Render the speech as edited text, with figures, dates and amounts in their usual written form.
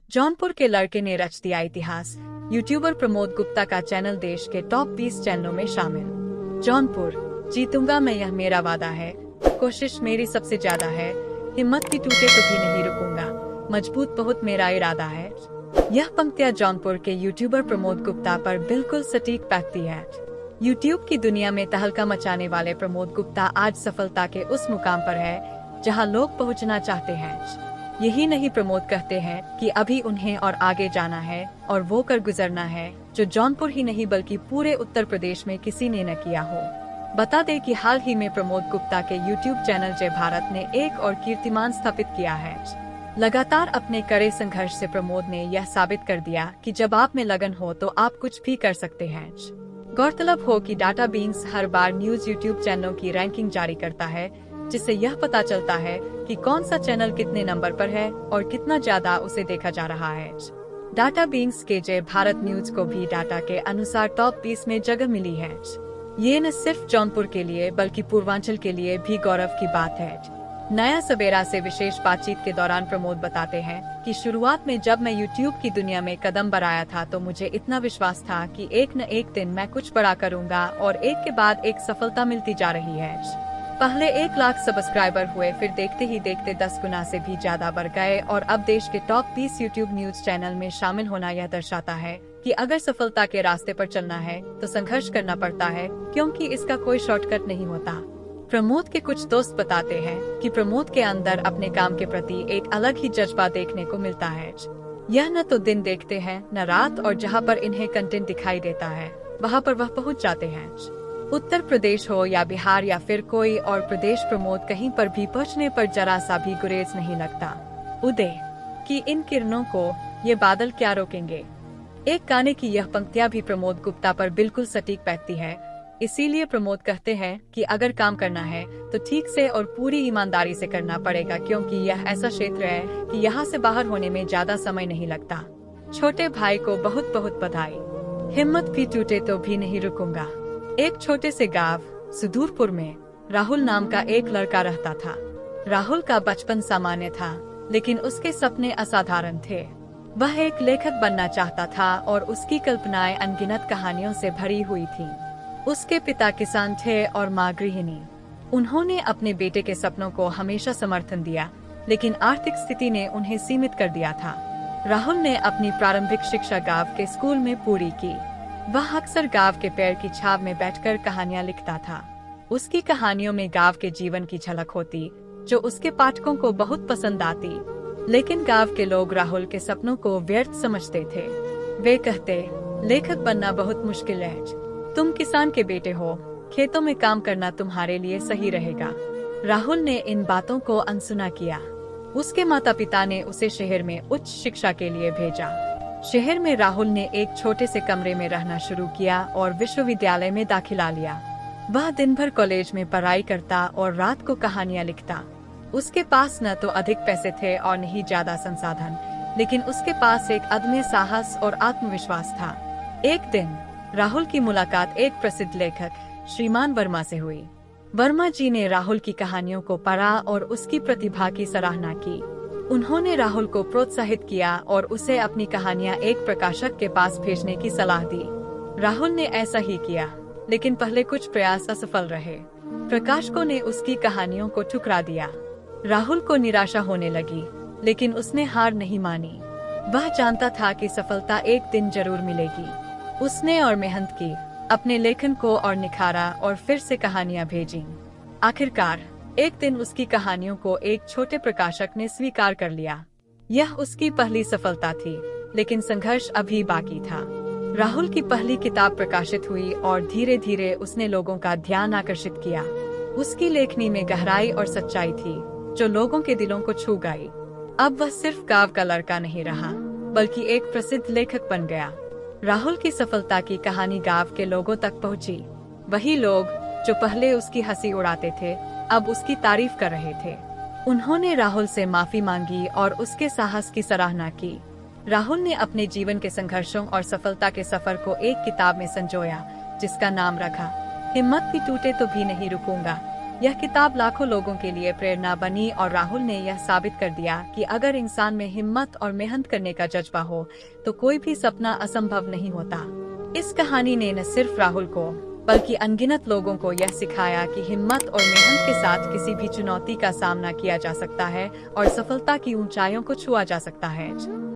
जौनपुर के लड़के ने रच दिया इतिहास। यूट्यूबर प्रमोद गुप्ता का चैनल देश के टॉप 20 चैनलों में शामिल। जौनपुर, जीतूंगा मैं, यह मेरा वादा है, कोशिश मेरी सबसे ज्यादा है, हिम्मत की टूटे तो भी नहीं रुकूंगा, मजबूत बहुत मेरा इरादा है। यह पंक्तियां जौनपुर के यूट्यूबर प्रमोद गुप्ता पर बिल्कुल सटीक पैकती है। यूट्यूब की दुनिया में तहलका मचाने वाले प्रमोद गुप्ता आज सफलता के उस मुकाम पर है जहां लोग पहुंचना चाहते हैं। यही नहीं, प्रमोद कहते हैं कि अभी उन्हें और आगे जाना है और वो कर गुजरना है जो जौनपुर ही नहीं बल्कि पूरे उत्तर प्रदेश में किसी ने न किया हो। बता दें कि हाल ही में प्रमोद गुप्ता के यूट्यूब चैनल जय भारत ने एक और कीर्तिमान स्थापित किया है। लगातार अपने कड़े संघर्ष से प्रमोद ने यह साबित कर दिया कि जब आप में लगन हो तो आप कुछ भी कर सकते हैं। गौरतलब हो कि डाटा बीन्स हर बार न्यूज यूट्यूब चैनलों की रैंकिंग जारी करता है, जिससे यह पता चलता है कि कौन सा चैनल कितने नंबर पर है और कितना ज्यादा उसे देखा जा रहा है। डाटा बीन्स के जय भारत न्यूज को भी डाटा के अनुसार टॉप 20 में जगह मिली है। ये न सिर्फ जौनपुर के लिए बल्कि पूर्वांचल के लिए भी गौरव की बात है। नया सवेरा से विशेष बातचीत के दौरान प्रमोद बताते हैं कि शुरुआत में जब मैं यूट्यूब की दुनिया में कदम बढ़ाया था तो मुझे इतना विश्वास था कि एक न एक दिन मैं कुछ बड़ा करूंगा और एक के बाद एक सफलता मिलती जा रही है। पहले 1 लाख सब्सक्राइबर हुए, फिर देखते ही देखते 10 गुना से भी ज्यादा बढ़ गए और अब देश के टॉप 20 यूट्यूब न्यूज चैनल में शामिल होना यह दर्शाता है कि अगर सफलता के रास्ते पर चलना है तो संघर्ष करना पड़ता है, क्योंकि इसका कोई शॉर्टकट नहीं होता। प्रमोद के कुछ दोस्त बताते हैं कि प्रमोद के अंदर अपने काम के प्रति एक अलग ही जज्बा देखने को मिलता है। यह न तो दिन देखते हैं न रात, और जहां पर इन्हें कंटेंट दिखाई देता है वहां पर वह पहुंच जाते हैं। उत्तर प्रदेश हो या बिहार या फिर कोई और प्रदेश, प्रमोद कहीं पर भी पहुंचने पर जरा सा भी गुरेज नहीं लगता। उदय की इन किरणों को ये बादल क्या रोकेंगे। एक गाने की यह पंक्तियां भी प्रमोद गुप्ता पर बिल्कुल सटीक बैठती है। इसीलिए प्रमोद कहते हैं कि अगर काम करना है तो ठीक से और पूरी ईमानदारी से करना पड़ेगा, क्योंकि यह ऐसा क्षेत्र है कि यहाँ से बाहर होने में ज्यादा समय नहीं लगता। छोटे भाई को बहुत बहुत बधाई, हिम्मत भी टूटे तो भी नहीं रुकूंगा। एक छोटे से गांव सुदूरपुर में राहुल नाम का एक लड़का रहता था। राहुल का बचपन सामान्य था, लेकिन उसके सपने असाधारण थे। वह एक लेखक बनना चाहता था और उसकी कल्पनाएं अनगिनत कहानियों से भरी हुई थीं। उसके पिता किसान थे और माँ गृहिणी। उन्होंने अपने बेटे के सपनों को हमेशा समर्थन दिया, लेकिन आर्थिक स्थिति ने उन्हें सीमित कर दिया था। राहुल ने अपनी प्रारंभिक शिक्षा गांव के स्कूल में पूरी की। वह अक्सर गांव के पेड़ की छाव में बैठकर कहानियां लिखता था। उसकी कहानियों में गांव के जीवन की झलक होती, जो उसके पाठकों को बहुत पसंद आती। लेकिन गांव के लोग राहुल के सपनों को व्यर्थ समझते थे। वे कहते, लेखक बनना बहुत मुश्किल है, तुम किसान के बेटे हो, खेतों में काम करना तुम्हारे लिए सही रहेगा। राहुल ने इन बातों को अनसुना किया। उसके माता पिता ने उसे शहर में उच्च शिक्षा के लिए भेजा। शहर में राहुल ने एक छोटे से कमरे में रहना शुरू किया और विश्वविद्यालय में दाखिला लिया। वह दिन भर कॉलेज में पढ़ाई करता और रात को कहानियां लिखता। उसके पास न तो अधिक पैसे थे और न ही ज्यादा संसाधन, लेकिन उसके पास एक अदम्य साहस और आत्मविश्वास था। एक दिन राहुल की मुलाकात एक प्रसिद्ध लेखक श्रीमान वर्मा से हुई। वर्मा जी ने राहुल की कहानियों को पढ़ा और उसकी प्रतिभा की सराहना की। उन्होंने राहुल को प्रोत्साहित किया और उसे अपनी कहानियां एक प्रकाशक के पास भेजने की सलाह दी। राहुल ने ऐसा ही किया, लेकिन पहले कुछ प्रयास असफल रहे। प्रकाशकों ने उसकी कहानियों को ठुकरा दिया। राहुल को निराशा होने लगी, लेकिन उसने हार नहीं मानी। वह जानता था कि सफलता एक दिन जरूर मिलेगी। उसने और मेहनत की, अपने लेखन को और निखारा और फिर से कहानियां भेजी। आखिरकार एक दिन उसकी कहानियों को एक छोटे प्रकाशक ने स्वीकार कर लिया। यह उसकी पहली सफलता थी, लेकिन संघर्ष अभी बाकी था। राहुल की पहली किताब प्रकाशित हुई और धीरे धीरे उसने लोगों का ध्यान आकर्षित किया। उसकी लेखनी में गहराई और सच्चाई थी, जो लोगों के दिलों को छू गई। अब वह सिर्फ गांव का लड़का नहीं रहा, बल्कि एक प्रसिद्ध लेखक बन गया। राहुल की सफलता की कहानी गांव के लोगों तक पहुंची। वही लोग जो पहले उसकी हंसी उड़ाते थे, अब उसकी तारीफ कर रहे थे। उन्होंने राहुल से माफी मांगी और उसके साहस की सराहना की। राहुल ने अपने जीवन के संघर्षों और सफलता के सफर को एक किताब में संजोया, जिसका नाम रखा, हिम्मत भी टूटे तो भी नहीं रुकूंगा। यह किताब लाखों लोगों के लिए प्रेरणा बनी और राहुल ने यह साबित कर दिया कि अगर इंसान में हिम्मत और मेहनत करने का जज्बा हो तो कोई भी सपना असंभव नहीं होता। इस कहानी ने न सिर्फ राहुल को बल्कि अनगिनत लोगों को यह सिखाया कि हिम्मत और मेहनत के साथ किसी भी चुनौती का सामना किया जा सकता है और सफलता की ऊंचाइयों को छुआ जा सकता है।